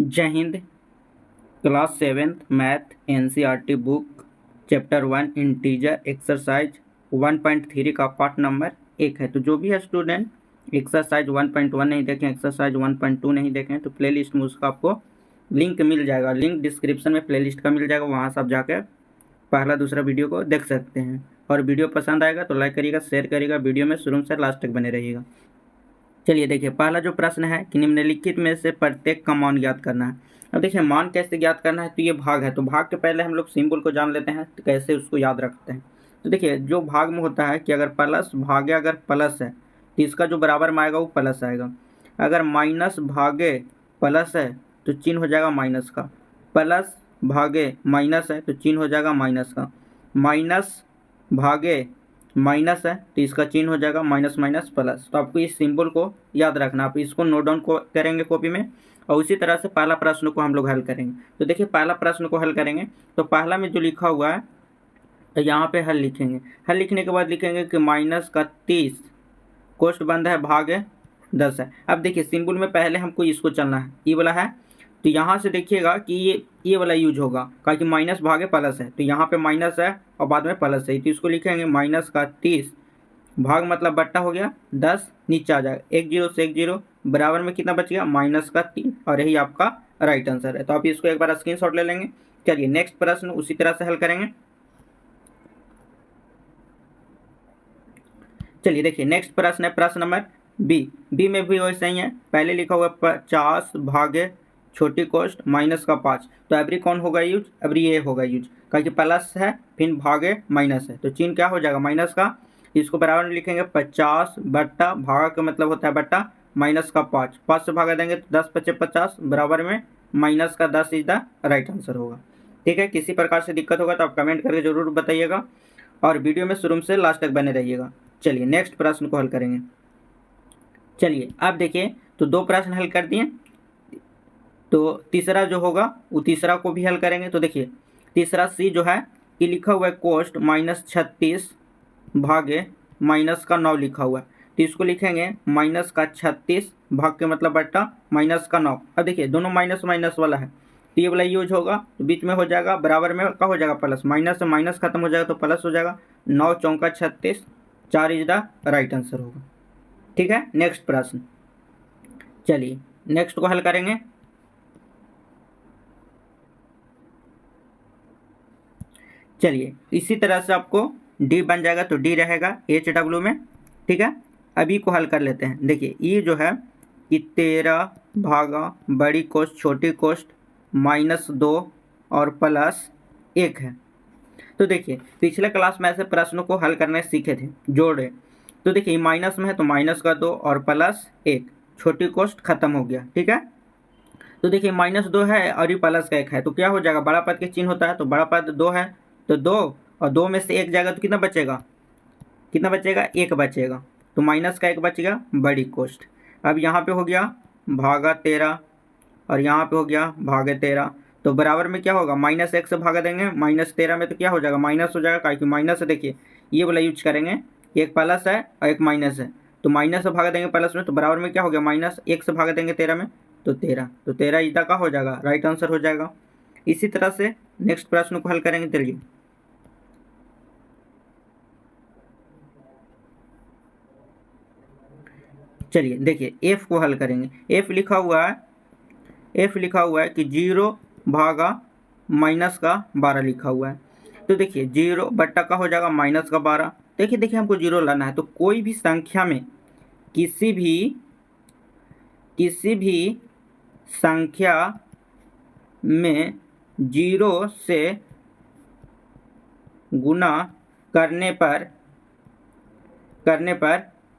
जय Hind. Class 7th math NCERT book chapter 1 integer exercise 1.3 का part number 1 है। तो जो भी है स्टूडेंट एक्सरसाइज 1.1 नहीं देखें, एक्सरसाइज 1.2 नहीं देखें, तो प्लेलिस्ट में उसका आपको लिंक मिल जाएगा। लिंक डिस्क्रिप्शन में प्लेलिस्ट का मिल जाएगा, वहाँ से आप जाकर पहला दूसरा वीडियो को देख सकते हैं। और वीडियो पसंद आएगा तो लाइक करिएगा, शेयर करिएगा, वीडियो में शुरू से लास्ट तक बने रहिएगा। चलिए देखिए, पहला जो प्रश्न है कि निम्नलिखित में से प्रत्येक का मान ज्ञात करना है। अब देखिए मान कैसे ज्ञात करना है, तो ये भाग है, तो भाग के पहले हम लोग सिंबल को जान लेते हैं तो कैसे उसको याद रखते हैं। तो देखिए जो भाग में होता है कि अगर प्लस भागे अगर प्लस है तो इसका जो बराबर में आएगा वो प्लस आएगा। अगर माइनस भागे प्लस है तो चिन्ह हो जाएगा माइनस का। प्लस भागे माइनस है तो चिन्ह हो जाएगा माइनस का। माइनस भागे माइनस है तो इसका चिन्ह हो जाएगा माइनस माइनस प्लस। तो आपको इस सिंबल को याद रखना, आप इसको नोट डाउन को करेंगे कॉपी में, और उसी तरह से पहला प्रश्न को हम लोग हल करेंगे। तो देखिए पहला प्रश्न को हल करेंगे तो पहला में जो लिखा हुआ है तो यहाँ पे हल लिखेंगे। हल लिखने के बाद लिखेंगे कि माइनस का 30 कोष्ठ बंद है भागे 10 है। अब देखिए सिंबल में पहले हमको इसको चलना है, ये वाला है, तो यहाँ से देखिएगा कि ये वाला यूज होगा, कहा कि माइनस भागे प्लस है, तो यहाँ पे माइनस है और बाद में प्लस है, तो इसको लिखेंगे माइनस का 30 भाग मतलब बट्टा हो गया 10, नीचे आ जाएगा 1 0 से 1 0, बराबर में कितना बच गया माइनस का 3, और यही आपका राइट आंसर है। तो आप इसको एक बार स्क्रीनशॉट ले लेंगे। चलिए नेक्स्ट प्रश्न उसी तरह से हल करेंगे। चलिए देखिए नेक्स्ट प्रश्न है प्रश्न नंबर बी में भी वैसे ही है। पहले लिखा हुआ 50 भागे छोटी कोष्ठ माइनस का 5, तो एवरी कौन होगा यूज, एवरी ये होगा यूज, क्योंकि प्लस है फिर भागे माइनस है, तो चिन्ह क्या हो जाएगा माइनस का। इसको बराबर में लिखेंगे 50 बट्टा, भागा का मतलब होता है बट्टा, माइनस का 5, 5 से भागा देंगे तो 10 पचे 50, बराबर में माइनस का 10 इज द राइट आंसर होगा। ठीक है, किसी प्रकार से दिक्कत होगा तो आप कमेंट करके जरूर बताइएगा, और वीडियो में शुरू से लास्ट तक बने रहिएगा। चलिए नेक्स्ट प्रश्न को हल करेंगे। चलिए अब देखिए, तो दो प्रश्न हल कर दिए, तो तीसरा जो होगा वो तीसरा को भी हल करेंगे। तो देखिए तीसरा सी जो है कि लिखा हुआ है कोष्ठ माइनस 36 भागे माइनस का 9 लिखा हुआ है, तो इसको लिखेंगे माइनस का 36 भाग के मतलब बट्टा माइनस का 9। अब देखिए दोनों माइनस माइनस वाला है, तो ये वाला यूज होगा, तो बीच में हो जाएगा, बराबर में क्या हो जाएगा प्लस, माइनस से माइनस खत्म हो जाएगा तो प्लस हो जाएगा, 9 चौका 36, 4 इज द राइट आंसर होगा। ठीक है, नेक्स्ट प्रश्न। चलिए नेक्स्ट को हल करेंगे। चलिए इसी तरह से आपको डी बन जाएगा, तो डी रहेगा HW में। ठीक है, अभी को हल कर लेते हैं। देखिए ये जो है कि 13 भागा बड़ी कोष्ठ छोटी कोष्ठ -2 और प्लस 1 है। तो देखिए पिछले क्लास में ऐसे प्रश्नों को हल करने सीखे थे, जोड़े। तो देखिए माइनस में है तो माइनस का 2 और प्लस 1, छोटी कोष्ठ खत्म हो गया। ठीक है, तो देखिए -2 है और ये प्लस का 1 है, तो क्या हो जाएगा, बड़ा पद के चिन्ह होता है, तो बड़ा पद 2 है तो 2, और 2 में से 1 जाएगा तो कितना बचेगा, कितना बचेगा 1 बचेगा, तो माइनस का 1 बच गया बड़ी कोष्ठ। अब यहाँ पे हो गया भागा 13 और यहाँ पे हो गया भागे 13, तो बराबर में क्या होगा, -1 से भागा देंगे -13 में, तो क्या हो जाएगा माइनस हो जाएगा, क्योंकि माइनस है। देखिए ये वाला यूज करेंगे, एक प्लस है और एक माइनस है, तो माइनस से भागा देंगे प्लस में, तो बराबर में क्या हो गया -1 से भागा देंगे 13 में, तो 13 इधर का हो जाएगा राइट आंसर हो जाएगा। इसी तरह से नेक्स्ट प्रश्न को हल करेंगे। चलिए चलिए देखिए एफ को हल करेंगे। एफ लिखा हुआ है कि 0 भागा माइनस का 12 लिखा हुआ है, तो देखिए 0 बट्टा का हो जाएगा माइनस का 12। देखिए हमको 0 लाना है, तो कोई भी संख्या में किसी भी संख्या में 0 से गुना करने पर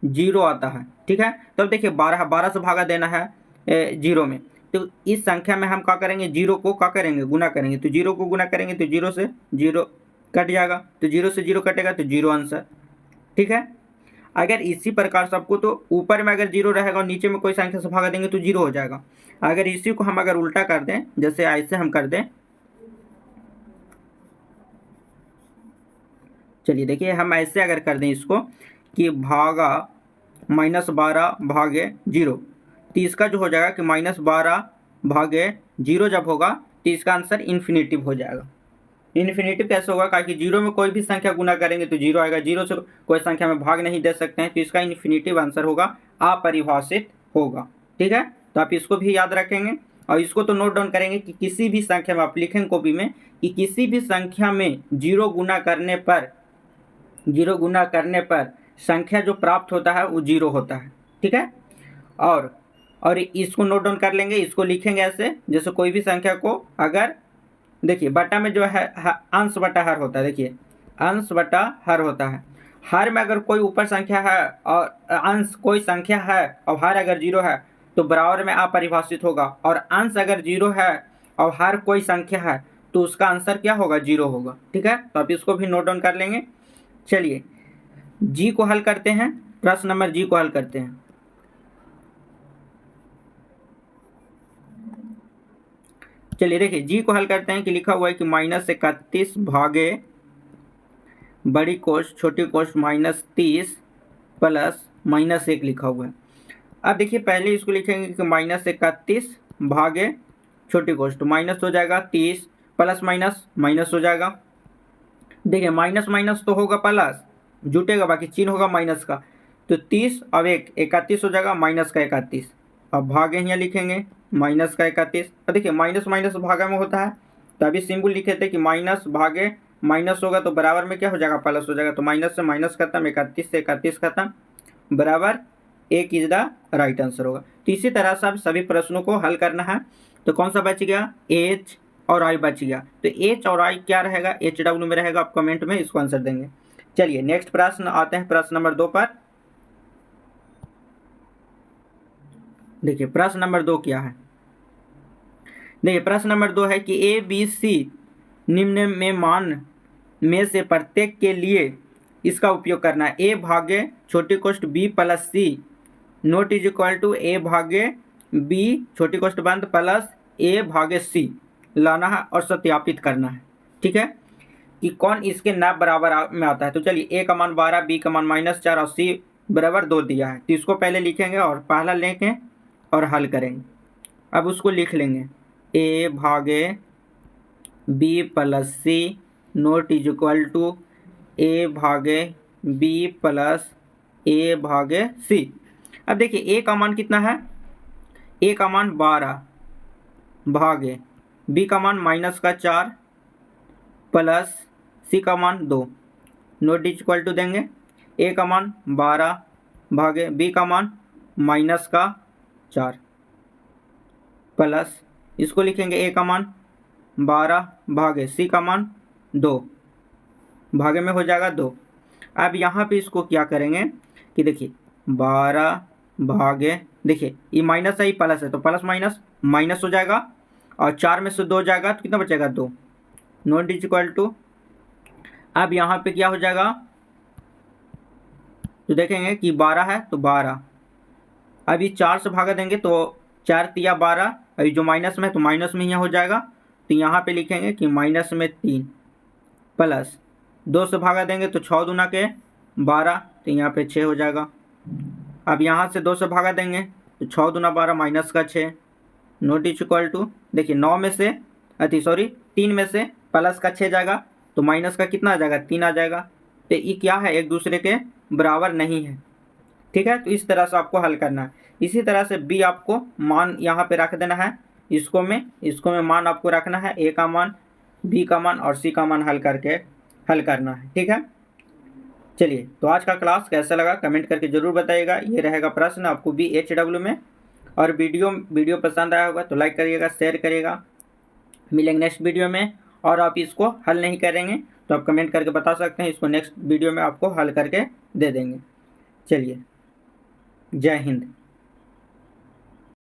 0 आता है। ठीक है, तो अब देखिए 12 से भागा देना है 0 में, तो इस संख्या में हम क्या करेंगे, 0 को क्या करेंगे गुना करेंगे, तो 0 को गुना करेंगे तो 0 से 0 कट जाएगा, तो 0 से 0 कटेगा तो 0 आंसर। ठीक है, अगर इसी प्रकार से आपको, तो ऊपर में अगर 0 रहेगा और नीचे में कोई संख्या से भागा देंगे तो 0 हो जाएगा। अगर इसी को हम अगर उल्टा कर दें, जैसे ऐसे हम कर दें, चलिए देखिए हम ऐसे अगर कर दें इसको कि भागा -12 भागे 0, तो इसका जो हो जाएगा कि -12 भागे जीरो जब होगा तो इसका आंसर इन्फिनेटिव हो जाएगा। इन्फिनेटिव कैसे होगा? क्योंकि जीरो में कोई भी संख्या गुना करेंगे तो जीरो आएगा, जीरो से कोई संख्या में भाग नहीं दे सकते हैं, तो इसका इन्फिनेटिव आंसर होगा अपरिभाषित होगा। ठीक है, तो आप इसको भी याद रखेंगे और इसको तो नोट डाउन करेंगे कि किसी भी संख्या में आप लिखेंगे कॉपी में कि किसी भी संख्या में जीरो गुना करने पर संख्या जो प्राप्त होता है वो जीरो होता है। ठीक है, और इसको नोट डाउन कर लेंगे, इसको लिखेंगे ऐसे, जैसे कोई भी संख्या को अगर देखिए बटा में जो है अंश बटा हर होता है, देखिए अंश बटा हर होता है। हर में अगर कोई ऊपर संख्या है और अंश कोई संख्या है और हर अगर जीरो है तो बराबर में अपरिभाषित होगा, और अंश अगर जीरो है और हर कोई संख्या है तो उसका आंसर क्या होगा? जीरो होगा। ठीक है, तो आप इसको भी नोट डाउन कर लेंगे। चलिए जी को हल करते हैं, प्रश्न नंबर जी को हल करते हैं। चलिए देखिए जी को हल करते हैं कि लिखा हुआ है कि -31 भागे बड़ी कोष्ठ छोटी कोष्ठ -30 प्लस -1 लिखा हुआ है। अब देखिए पहले इसको लिखेंगे कि -31 भागे छोटी कोष्ठ, माइनस हो जाएगा 30 प्लस माइनस माइनस हो जाएगा। देखिए माइनस माइनस तो होगा प्लस जुटेगा, बाकी चिन्ह होगा माइनस का, तो 30 अब 31 हो जाएगा, माइनस का 31। अब भागे यहाँ लिखेंगे माइनस का 31। अब देखिए माइनस माइनस भागा में होता है, तो अभी सिंबल लिखे थे कि माइनस भागे माइनस होगा तो बराबर में क्या हो जाएगा? प्लस हो जाएगा, तो माइनस से माइनस खत्म, 31 से 31 खत्म, बराबर 1 इज द राइट आंसर होगा। तो इसी तरह से अब सभी प्रश्नों को हल करना है। तो कौन सा बच गया? एच और आई बच गया। तो एच और आई क्या रहेगा? HW में रहेगा, आप कमेंट में इसको आंसर देंगे। चलिए नेक्स्ट प्रश्न आते हैं, प्रश्न नंबर 2 पर। देखिए प्रश्न नंबर 2 क्या है? देखिए प्रश्न नंबर 2 है कि ABC निम्न में मान में से प्रत्येक के लिए इसका उपयोग करना है। A भागे छोटी कोष्ठ B plus C not is equal to A भागे B छोटी कोष्ठ बंद प्लस A भागे C लाना है और सत्यापित करना है। ठीक है, कि कौन इसके नाप बराबर में आता है। तो चलिए A का मान 12, B का मान -4 और C बराबर 2 दिया है, तो इसको पहले लिखेंगे और पहला लेंगे और हल करेंगे। अब उसको लिख लेंगे A भागे B plus C not is equal to A भागे B प्लस A भागे C। अब देखिए A का मान कितना है? A का मान 12 भागे B का मान -4 प्लस C का मान 2 नोट इज इक्वल टू देंगे A का मान 12 भागे B का मान -4 प्लस इसको लिखेंगे A का मान 12 भागे C का मान 2 भागे में हो जाएगा 2। अब यहाँ पे इसको क्या करेंगे कि देखिए 12 भागे, देखिए ये माइनस है, ये प्लस है, तो प्लस माइनस माइनस हो जाएगा और 4 में से 2 जाएगा तो कितना बचेगा? 2 नॉट इज इक्वल टू। अब यहाँ पे क्या हो जाएगा? तो देखेंगे कि 12 है तो 12, अभी 4 से भागा देंगे तो 4 तिया 12, अभी जो माइनस में है तो माइनस में यहाँ हो जाएगा, तो यहाँ पे लिखेंगे कि -3 प्लस 2 से भागा देंगे तो 6 दूना के 12, तो यहाँ पे 6 हो जाएगा। अब यहाँ से 2 से भागा देंगे तो 6 दूना 12 माइनस का 6 नोट इज इक्वल टू, देखिए 9 में से 3 में से प्लस का 6 जाएगा तो माइनस का कितना आ जाएगा? 3 आ जाएगा। तो ये क्या है? एक दूसरे के बराबर नहीं है। ठीक है, तो इस तरह से आपको हल करना है। इसी तरह से B आपको मान यहाँ पे रख देना है, इसको में मान आपको रखना है, A का मान, B का मान और C का मान हल करना है। ठीक है, चलिए तो आज का क्लास कैसा लगा कमेंट करके ज़रूर बताइएगा। ये रहेगा प्रश्न आपको BHW में, और वीडियो पसंद आया होगा तो लाइक करिएगा, शेयर करिएगा। मिलेंगे नेक्स्ट वीडियो में, और आप इसको हल नहीं करेंगे तो आप कमेंट करके बता सकते हैं, इसको नेक्स्ट वीडियो में आपको हल करके दे देंगे। चलिए, जय हिंद।